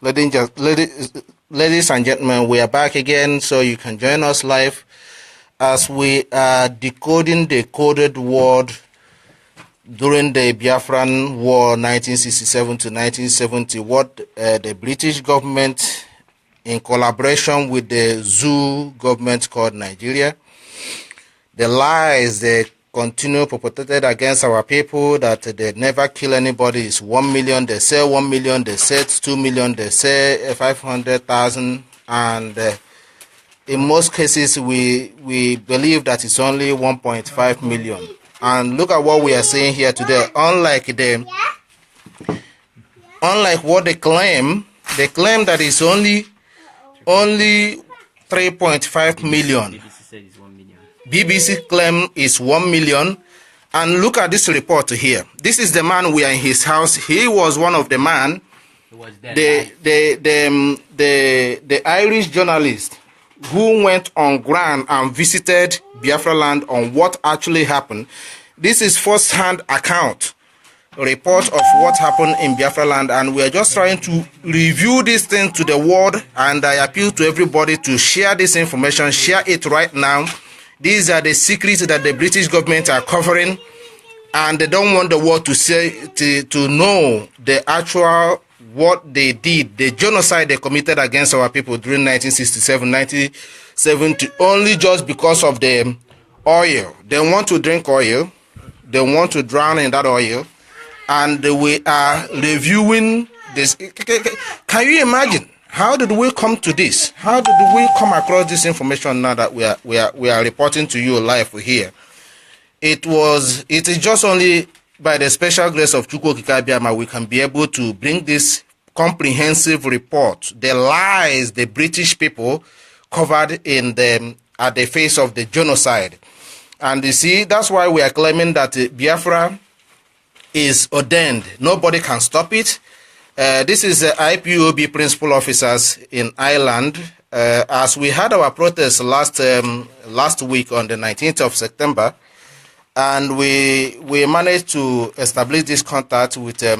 Ladies and gentlemen, we are back again, so you can join us live as we are decoding the coded word during the Biafran War 1967 to 1970, what the British government, in collaboration with the zoo government called Nigeria, the lies they continue perpetrated against our people, that they never kill anybody, is 1 million. They say 1 million, they say 2 million, they say 500,000, and in most cases we believe that it's only 1.5 million. And look at what we are saying here today. Unlike what they claim that it's only 3.5 million. BBC claim is 1 million. And look at this report here. This is the man. We are in his house. He was one of the man, the Irish journalist who went on ground and visited Biafra land on what actually happened. This is first-hand account report of what happened in Biafra land, and we are just trying to review this thing to the world, and I appeal to everybody to share this information, share it right now. These are the secrets that the British government are covering, and they don't want the world to know the actual what they did, the genocide they committed against our people during 1967, 1970, only just because of the oil. They want to drink oil, they want to drown in that oil, and we are reviewing this. Can you imagine? How did we come to this? How did we come across this information now that we are reporting to you live here? It is just only by the special grace of Chukwu Okike Abiama we can be able to bring this comprehensive report, the lies the British people covered at the face of the genocide. And you see, that's why we are claiming that Biafra is ordained. Nobody can stop it. This is the IPOB principal officers in Ireland. As we had our protest last week on the 19th of September, and we managed to establish this contact with a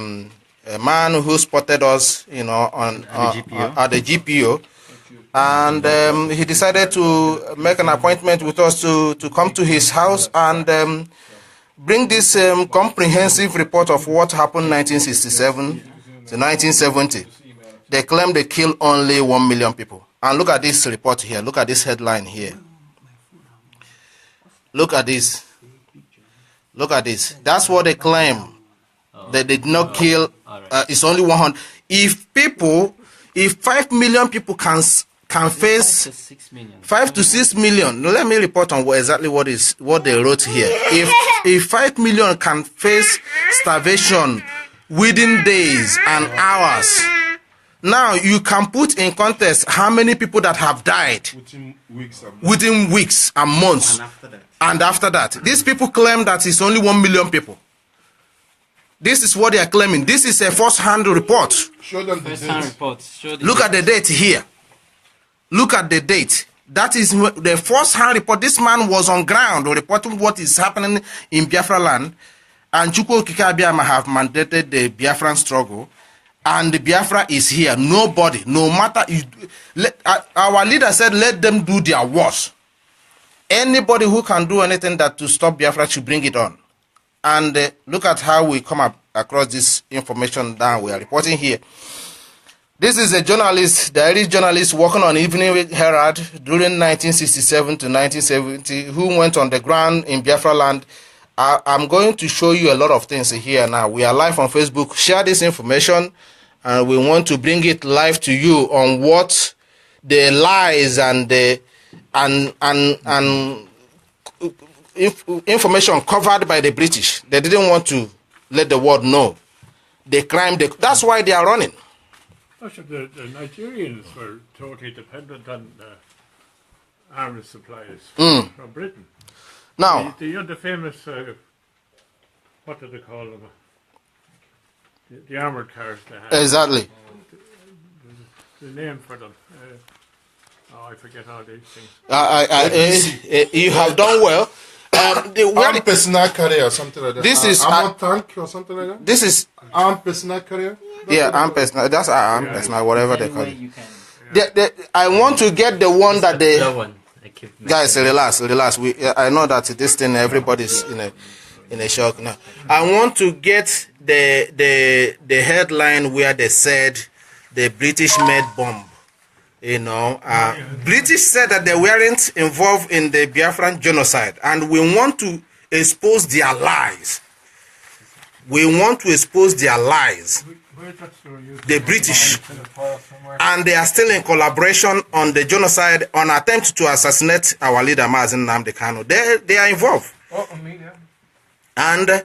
man who spotted us, at the GPO, and he decided to make an appointment with us to come to his house and bring this comprehensive report of what happened 1967 to 1970. They claim they killed only 1 million people. And look at this report here. Look at this headline here. Look at this. Look at this. That's what they claim. They did not kill. It's only 100. If 5 million people can face 5 to 6 million. Let me report on exactly what they wrote here. If 5 million can face starvation within days and hours, now you can put in context how many people that have died within weeks and months. And after that, these people claim that it's only 1 million people. This is what they are claiming. This is a first-hand report. Show them the report. Look at the date here. Look at the date. That is the first-hand report. This man was on ground reporting what is happening in Biafra land. And Chukwu Okike Abiama have mandated the Biafran struggle. And the Biafra is here. Nobody, no matter. Our leader said, let them do their worst. Anybody who can do anything to stop Biafra should bring it on. And look at how we come across this information that we are reporting here. This is a journalist, the Irish journalist working on Evening Herald during 1967 to 1970, who went on the ground in Biafra land. I'm going to show you a lot of things here now. We are live on Facebook. Share this information, and we want to bring it live to you on what the lies and the information covered by the British. They didn't want to let the world know the crime. That's why they are running. The Nigerians were totally dependent on arms supplies from Britain. Now, the famous, what do they call them? The armoured cars they had. Exactly. The name for them. I forget all these things. You have done well. Armed personal carrier or something like that. This is armored tank or something like that. This is armed personal carrier. armed personal. That's armed personal, whatever they call it. You can. I want to get the one that they. That one. Guys, relax. I know that this thing everybody's in a shock now. I want to get the headline where they said the British made bomb. British said that they weren't involved in the Biafran genocide, and we want to expose their lies. The British, and they are still in collaboration on the genocide, on attempt to assassinate our leader Mazen Nnamdi Kanu. They are involved. And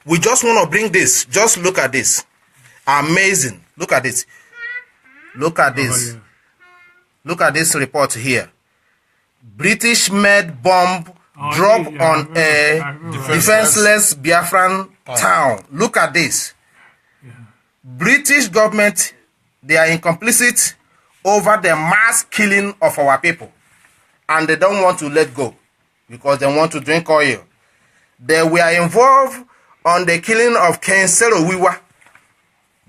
we just want to bring this. Just look at this. Amazing. Look at this. Look at this. Look at this report here. British made bomb drop on a defenseless Biafran town. Look at this. British government, they are complicit over the mass killing of our people. And they don't want to let go because they want to drink oil. They were involved on the killing of Ken Serowiwa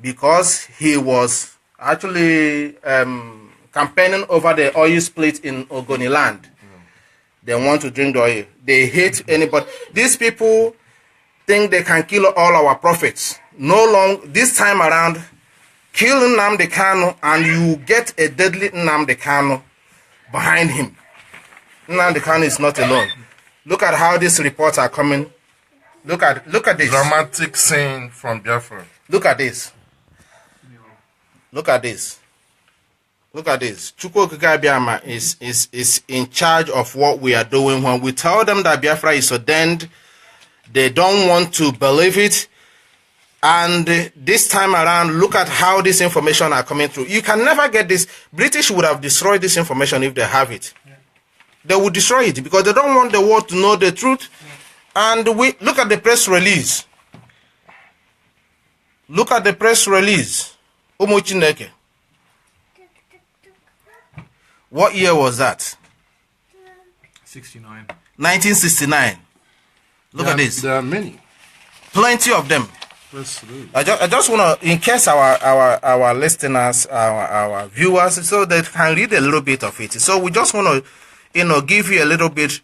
because he was actually campaigning over the oil split in Ogoniland. They want to drink the oil. They hate anybody. These people think they can kill all our prophets. This time around, kill Nnamdi Kanu and you get a deadly Nnamdi Kanu behind him. Nnamdi Kanu is not alone. Look at how these reports are coming. Look at this. Dramatic scene from Biafra. Look at this. Look at this. Look at this. Chukwu Okike Abiama is in charge of what we are doing. When we tell them that Biafra is ordained, they don't want to believe it. And this time around, look at how this information are coming through. You can never get this. British would have destroyed this information if they have it. They would destroy it because they don't want the world to know the truth. And we look at the press release. Look at the press release. Chineke. What year was that? 69. 1969. Look at this. There are many. Plenty of them. I just want to, in case our listeners, our viewers, so they can read a little bit of it. So we just want to, give you a little bit,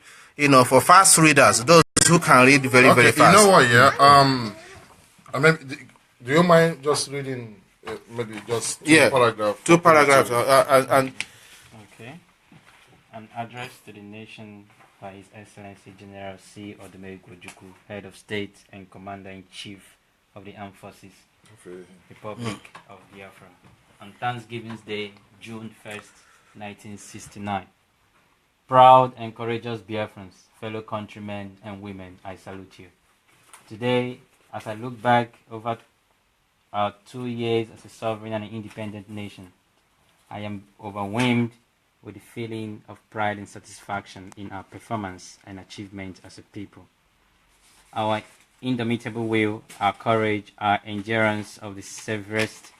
for fast readers, those who can read very, very fast. You know what? Yeah. Do you mind just reading maybe just two paragraphs? Two paragraphs. Okay. An address to the nation by His Excellency General C. Odumegwu Ojukwu, Head of State and Commander-in-Chief of the Armed Forces, Republic of Biafra, on Thanksgiving Day, June 1st, 1969. Proud and courageous Biafrans, fellow countrymen and women, I salute you. Today, as I look back over our 2 years as a sovereign and independent nation, I am overwhelmed with the feeling of pride and satisfaction in our performance and achievement as a people. Our indomitable will, our courage, our endurance of the severest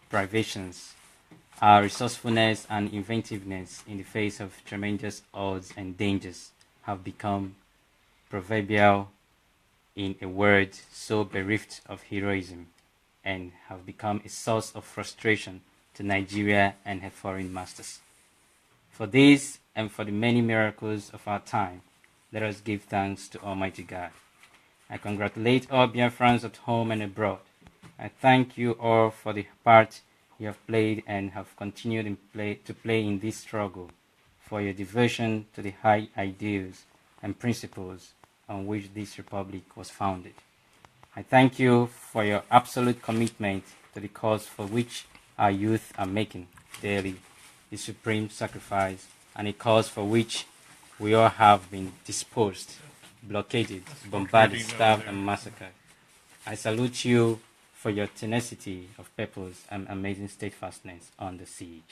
privations, our resourcefulness and inventiveness in the face of tremendous odds and dangers have become proverbial in a world so bereft of heroism, and have become a source of frustration to Nigeria and her foreign masters. For this and for the many miracles of our time, let us give thanks to Almighty God. I congratulate all Biafrans at home and abroad. I thank you all for the part you have played and have continued to play in this struggle, for your devotion to the high ideals and principles on which this republic was founded. I thank you for your absolute commitment to the cause for which our youth are making daily the supreme sacrifice, and a cause for which we all have been disposed, blockaded, bombarded, starved, and massacred. I salute you for your tenacity of purpose and amazing steadfastness on the siege.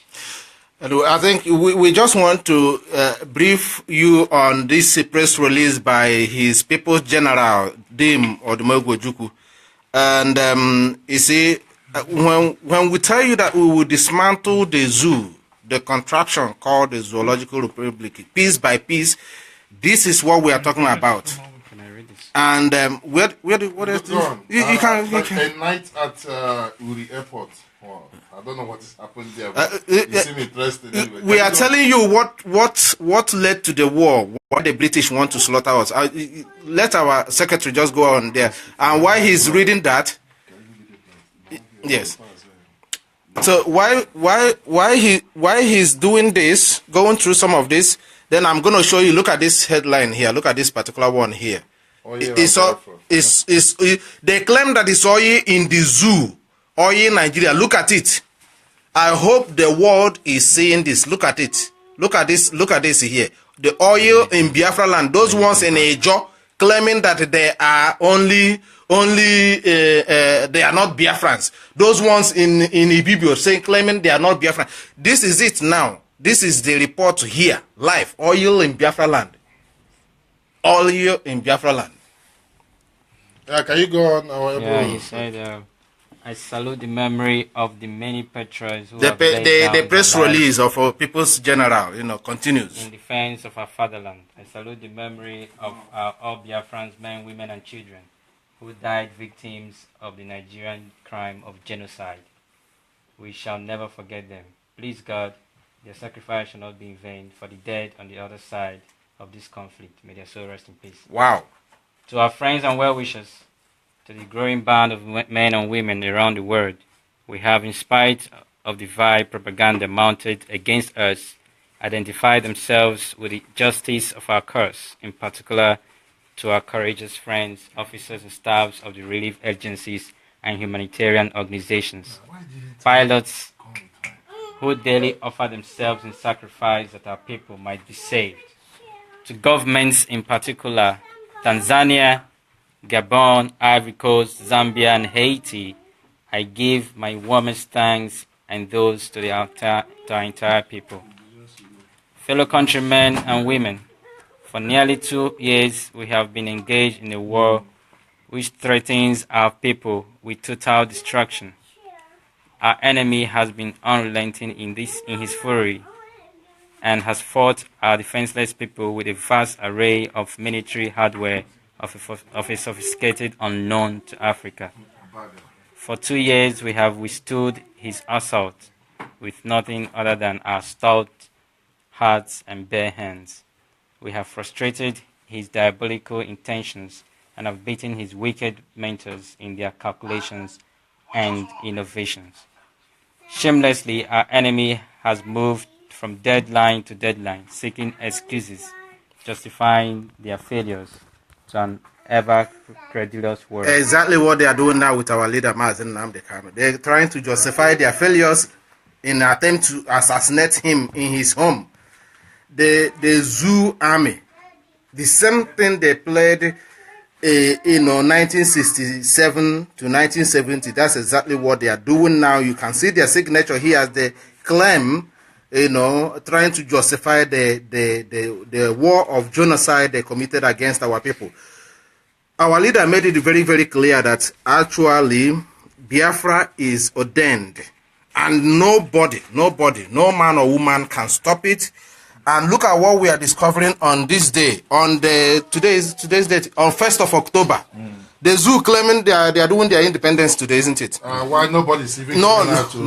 I think we just want to brief you on this press release by His People's General, Dim Odumegwu Ojukwu. And you see, when we tell you that we will dismantle the zoo, the contraption called the Zoological Republic, piece by piece, This is what we are talking about. Can I read this? And what else? Go on. You can. A night at Uri Airport. Wow. I don't know what has happened there. But you seem interested anyway. We are telling you what led to the war. Why the British want to slaughter us. Let our secretary just go on there. And why he's reading that? Yes. So why he's doing this, going through some of this, then I'm going to show you. Look at this headline here. Look at this particular one here. Oh, yeah, they claim that it's oil in the zoo, oil in Nigeria. Look at it. I hope the world is seeing this. Look at it. Look at this. Look at this here. The oil in Biafra land. Those ones in Ejo claiming that they are only they are not Biafrans. Those ones in Ibibio saying claiming they are not Biafrans. This is it now. This is the report here, live. Oil in Biafra land. Oil in Biafra land. Can you go on? Yeah, he said, I salute the memory of the many patriots who The have laid down the press their lives release of People's General, continues. in defense of our fatherland. I salute the memory of all Biafrans, men, women, and children who died victims of the Nigerian crime of genocide. We shall never forget them. Please God, their sacrifice shall not be in vain, for the dead on the other side of this conflict. May their soul rest in peace. Wow. To our friends and well-wishers, to the growing band of men and women around the world, we have, in spite of the vile propaganda mounted against us, identified themselves with the justice of our cause, in particular to our courageous friends, officers and staffs of the relief agencies and humanitarian organizations, pilots who daily offer themselves in sacrifice that our people might be saved. To governments, in particular Tanzania, Gabon, Ivory Coast, Zambia, and Haiti, I give my warmest thanks and those to our entire people. Fellow countrymen and women, for nearly 2 years we have been engaged in a war which threatens our people with total destruction. Our enemy has been unrelenting in his fury and has fought our defenseless people with a vast array of military hardware of a sophisticated unknown to Africa. For 2 years we have withstood his assault with nothing other than our stout hearts and bare hands. We have frustrated his diabolical intentions and have beaten his wicked mentors in their calculations and innovations. Shamelessly, our enemy has moved from deadline to deadline, seeking excuses, justifying their failures to an ever-credulous world. Exactly what they are doing now with our leader, Mazen Nnamdi Kanu. They're trying to justify their failures in an attempt to assassinate him in his home. The Zoo Army, the same thing they played, 1967 to 1970. That's exactly what they are doing now. You can see their signature here as they claim, trying to justify the war of genocide they committed against our people. Our leader made it very, very clear that actually Biafra is ordained, and nobody, no man or woman can stop it. And look at what we are discovering on this day, on today's date, on 1st of October. The zoo claiming they are doing their independence today, isn't it? Why nobody's even coming out to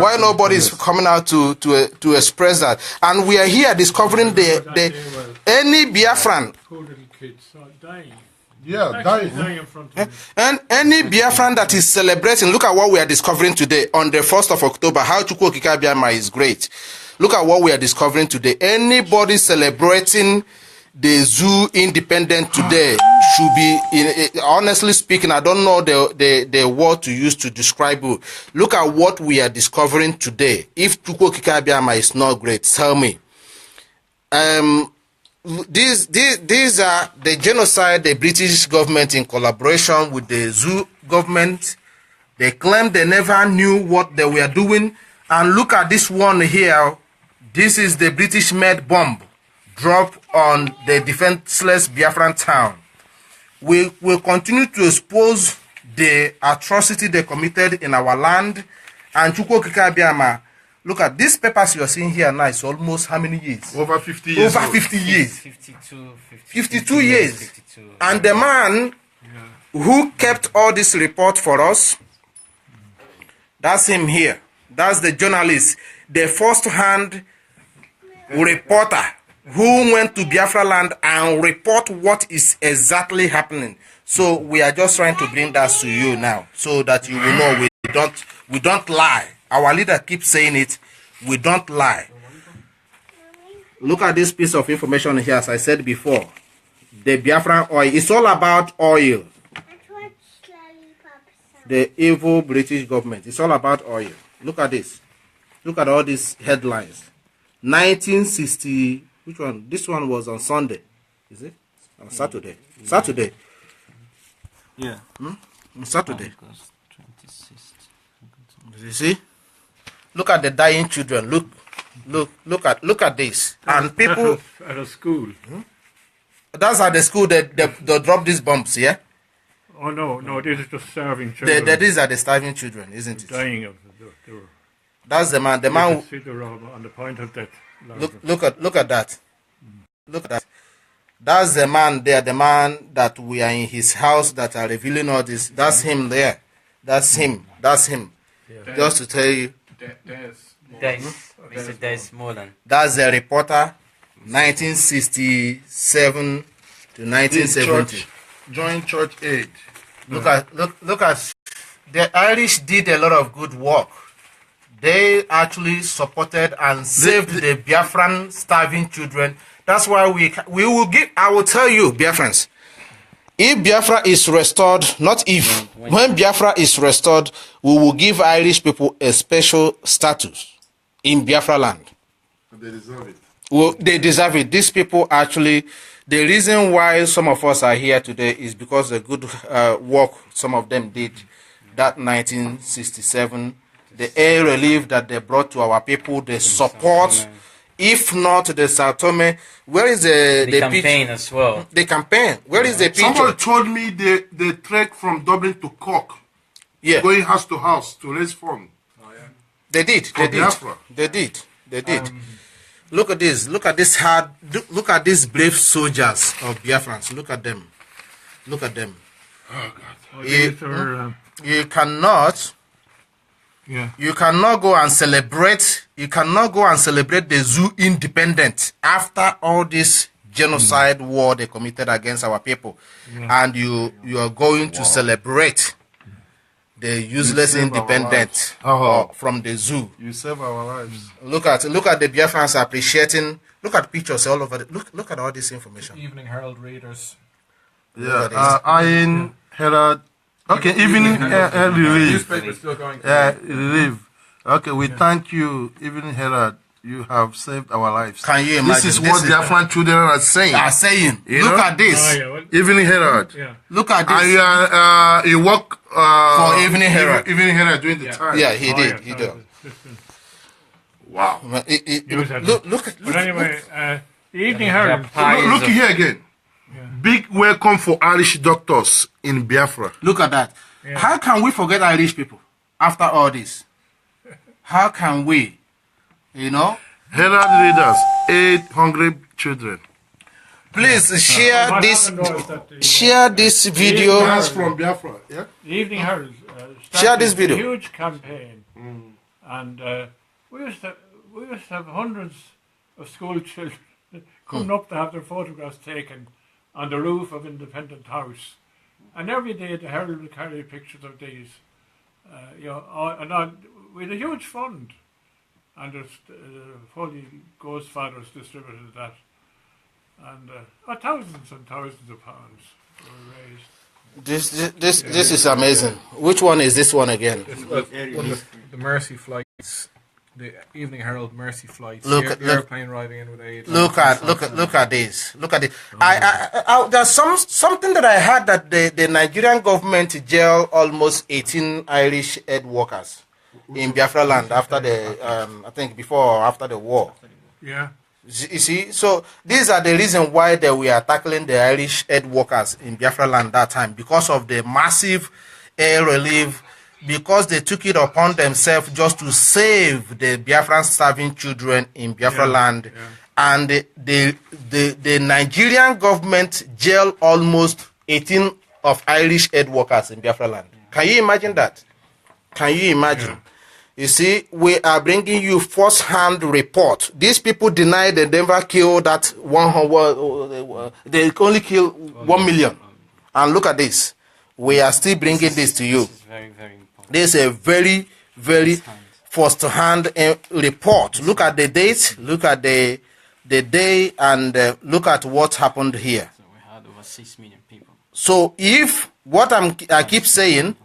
why nobody is coming out to express that? And we are here discovering any Biafran. Poor little kids are dying. Yeah, dying in front of me. And any Biafran that is celebrating, look at what we are discovering today on the 1st of October, how Chukwu Okike Abiama is great. Look at what we are discovering today. Anybody celebrating the zoo independent today should be, honestly speaking, I don't know the word to use to describe it. Look at what we are discovering today. If Chukwu Okike Abiama is not great, tell me. These are the genocide the British government in collaboration with the zoo government. They claim they never knew what they were doing. And look at this one here. This is the British-made bomb dropped on the defenseless Biafran town. We will continue to expose the atrocity they committed in our land, and Chukwu Okike Abiama Look at these papers you are seeing here now. It's almost how many years? Over 50 years. Over old. 50 years. 52 years. 52. And the man who kept all this report for us, that's him here. That's the journalist, the first-hand reporter who went to Biafra land and report what is exactly happening. So we are just trying to bring that to you now, so that you will know we don't lie. Our leader keeps saying it. We don't lie. Look at this piece of information here. As I said before, the Biafran oil. It's all about oil. The evil British government. It's all about oil. Look at this. Look at all these headlines. 1960. Which one? This one was on Sunday. Is it? On Saturday. Saturday. Yeah. On Saturday. August 26th. You see? Look at the dying children. Look at this. And people at a school. That's at the school that they drop these bombs, yeah? Oh no, these are just starving children. These are the starving children, isn't it? Dying of they were. That's the man. The man. See, they were on the point of death. Look at that. Look at that. That's the man there. The man that we are in his house that are revealing all this. That's him there. That's him. That's him. Yeah. Just to tell you. Mr. Des Molan. That's the reporter. 1967 to 1970. Joint church aid. Look at the Irish did a lot of good work. They actually supported and saved the Biafran starving children. That's why we will give. I will tell you, Biafrans, if Biafra is restored, not if, when Biafra is restored, we will give Irish people a special status in Biafra land. They deserve it. Well, they deserve it. These people actually, the reason why some of us are here today is because the good work some of them did that 1967, the air relief that they brought to our people, the support, if not the Sao Tome, where is the campaign picture? as well? The campaign, where is the picture? Someone told me they trek from Dublin to Cork, going house to house to raise funds. They did. For Biafra. They did. Look at this. Look at this hard. Look at these brave soldiers of Biafrans. Look at them. Look at them. Oh God. You cannot. Yeah. You cannot go and celebrate. You cannot go and celebrate the zoo independent after all this genocide war they committed against our people, and you are going to celebrate the useless independent from the zoo. You save our lives. Look at the Biafrans appreciating. Look at pictures all over. Look at all this information. Evening Herald readers. Yeah. Iron Herald. Okay. Evening Herald Relief. Newspaper still going. Relief. Okay. We thank you, Evening Herald. You have saved our lives. Can you imagine? This is what Biafran children are saying. Look at this. Evening Herald. Yeah. Look at this. And you work for Evening Herald. Evening Herald during the time. Yeah, he did. He did. Wow. Look. But anyway, the Evening Herald. Look here again. Big welcome for Irish doctors in Biafra. Look at that. Yeah. How can we forget Irish people after all this? How can we? You know? Herald readers, 8 hungry children. Please share What this. happened was that Share this video. That's from Biafra. Yeah. the Evening Herald Share this started video. a huge campaign, and we used to have hundreds of school children coming up to have their photographs taken on the roof of Independent House, and every day the Herald would carry pictures of these. We had a huge fund, and the Holy Ghost Fathers distributed that, and thousands and thousands of pounds were raised. This is amazing. Which one is this one again? The Mercy flights. The Evening Herald Mercy flights. Look, the airplane riding in with aid. Look at this. Look at it. There's something that I heard that the Nigerian government jailed almost 18 Irish aid workers in Biafra land after the I think before or after the war. Yeah. You see, so these are the reasons why they were tackling the Irish aid workers in Biafra land that time, because of the massive air relief because they took it upon themselves just to save the Biafran starving children in Biafra land. And the Nigerian government jailed almost 18 of Irish aid workers in Biafra land. Can you imagine that? Can you imagine? You see, we are bringing you first-hand report. These people deny they never killed that 100. They only killed 1 million. And look at this. We are still bringing this to you. This is very, very important. This is a very, very first-hand report. Look at the date. Look at the day, and look at what happened here. So we had over 6 million people. So if I keep saying,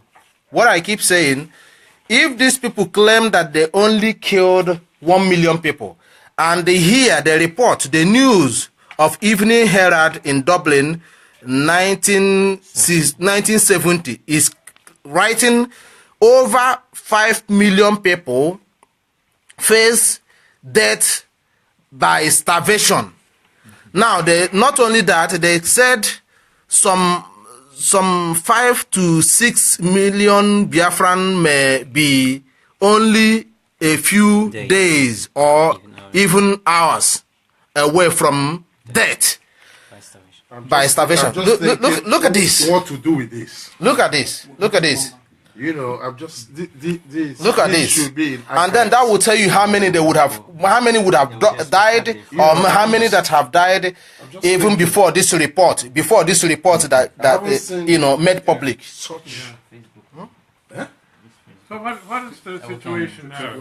if these people claim that they only killed 1 million people, and they hear the report, the news of Evening Herald in Dublin, 1970, is writing over 5 million people face death by starvation. Now, not only that, they said some 5 to 6 million Biafran may be only a few days or even hours away from death by starvation. Look at this. What to do with this? Look at this. Look at this. You know, I'm just this. Look at this, should be and then that will tell you how many they would have, died, or how many that have died even before this report. Before this report that made public. So what is the situation now?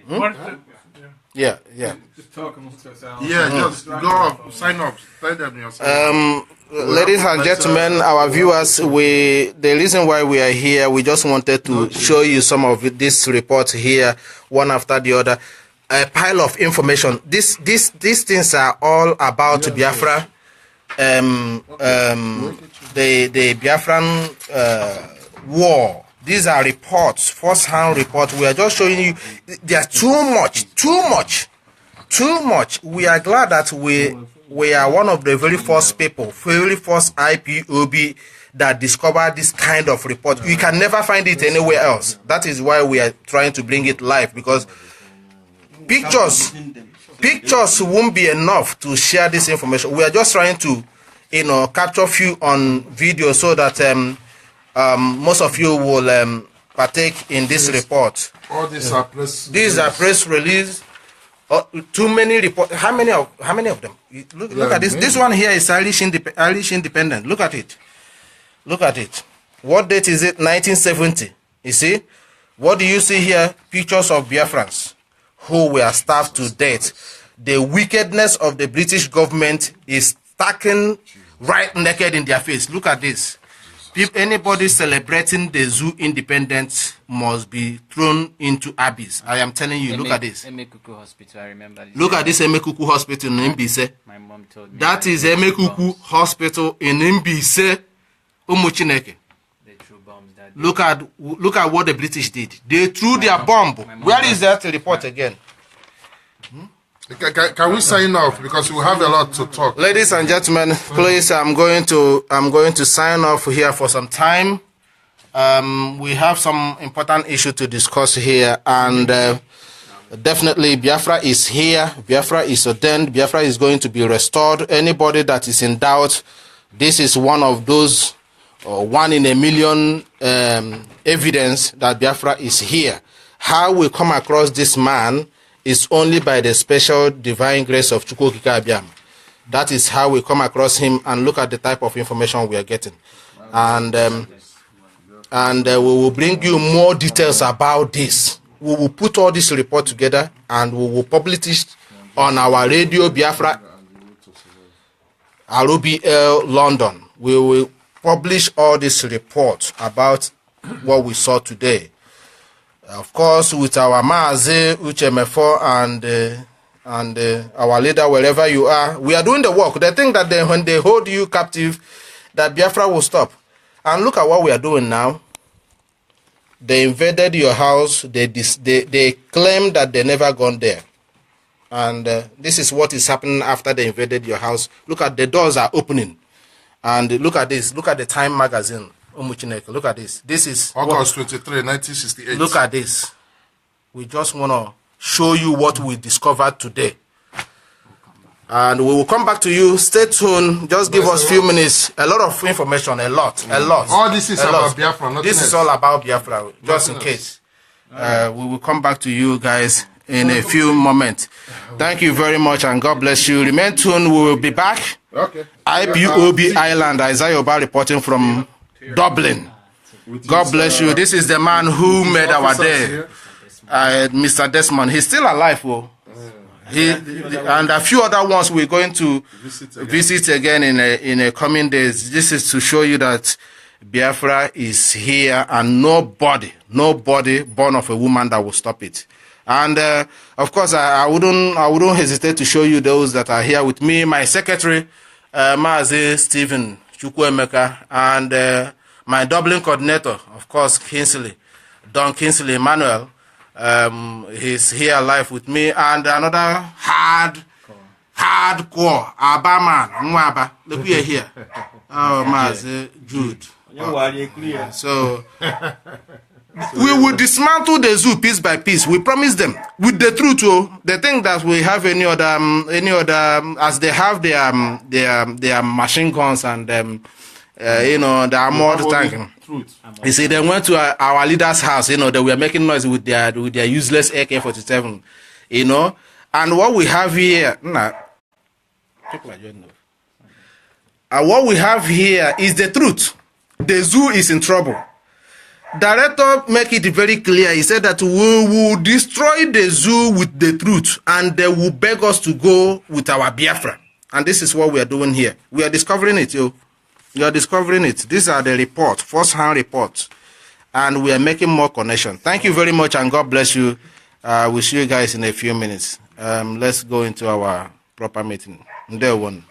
What is the, Yeah. Just talk amongst ourselves. Yeah, just go up, sign up, tell them yourself. Ladies and gentlemen, our viewers, the reason why we are here, we just wanted to show you some of this report here, one after the other. A pile of information. These things are all about Biafra, the Biafran war. These are reports, first-hand reports. We are just showing you. There's too much. We are glad that we are one of the very first people, very first IPOB that discovered this kind of report. You can never find it anywhere else. That is why we are trying to bring it live, because pictures won't be enough to share this information. We are just trying to, capture few on video so that most of you will partake in this report. All these are press. These are press release. Too many reports. How many of them? Look at this. Many. This one here is Irish Independent. Look at it. What date is it? 1970. You see? What do you see here? Pictures of Biafrans who were starved to death. The wickedness of the British government is stacking right naked in their face. Look at this. If anybody celebrating the zoo independence must be thrown into abyss. I am telling you, look at this. Emekuku Hospital, I remember this. Look at this Emekuku Hospital in Mbise. My mom told me. That is Emekuku Hospital in Mbise. Umuchineke. They threw bombs that day. Look at what the British did. They threw their bomb. Where is that report again? Can we sign off, because we have a lot to talk? Ladies and gentlemen, please, I'm going to sign off here for some time. We have some important issue to discuss here, and definitely Biafra is here. Biafra is ordained. Biafra is going to be restored. Anybody that is in doubt, this is one of those 1 in a million evidence that Biafra is here. How we come across this man is only by the special divine grace of Chukwu Okike Abiama. That is how we come across him, and look at the type of information we are getting. And we will bring you more details about this. We will put all this report together and we will publish it on our Radio Biafra, ROBL London. We will publish all this report about what we saw today. Of course, with our Maazi, Uchemefo, and our leader, wherever you are, we are doing the work. They think that when they hold you captive, that Biafra will stop. And look at what we are doing now. They invaded your house. They claim that they never gone there. And this is what is happening after they invaded your house. Look at the doors are opening. And look at this. Look at the Time magazine Look at this. This is August 23, 1968. Look at this. We just want to show you what we discovered today. And we will come back to you. Stay tuned. Just give us a few minutes. A lot of information. A lot. All this is about Biafra. This is all about Biafra. Just in case. We will come back to you guys in a few moments. Thank you very much and God bless you. Remain tuned. We will be back. Okay. IPOB Island. Isaiah Oba reporting from Dublin. God bless you. This is the man who made our day. Mr. Desmond. He's still alive. And a few other ones we're going to visit again in a coming days. This is to show you that Biafra is here and nobody born of a woman that will stop it. And of course, I wouldn't hesitate to show you those that are here with me. My secretary, Mazi Stephen Chukwu Emeka, and my Dublin coordinator, of course, Don Kingsley Emmanuel. He's here live with me, and another hardcore Abaman Mwaba. Look, we are here. Oh, Mazi Jude. So we will dismantle the zoo piece by piece. We promise them with the truth. They think that we have any other as they have their machine guns and the armored tank. You see, they went to our leader's house. They were making noise with their useless AK-47. And what we have here, what we have here is the truth. The zoo is in trouble. Director make it very clear. He said that we will destroy the zoo with the truth, and they will beg us to go with our Biafra. And this is what we are doing here. We are discovering it, We are discovering it. These are the reports, first-hand reports. And we are making more connection. Thank you very much, and God bless you. We'll see you guys in a few minutes. Let's go into our proper meeting. Day one.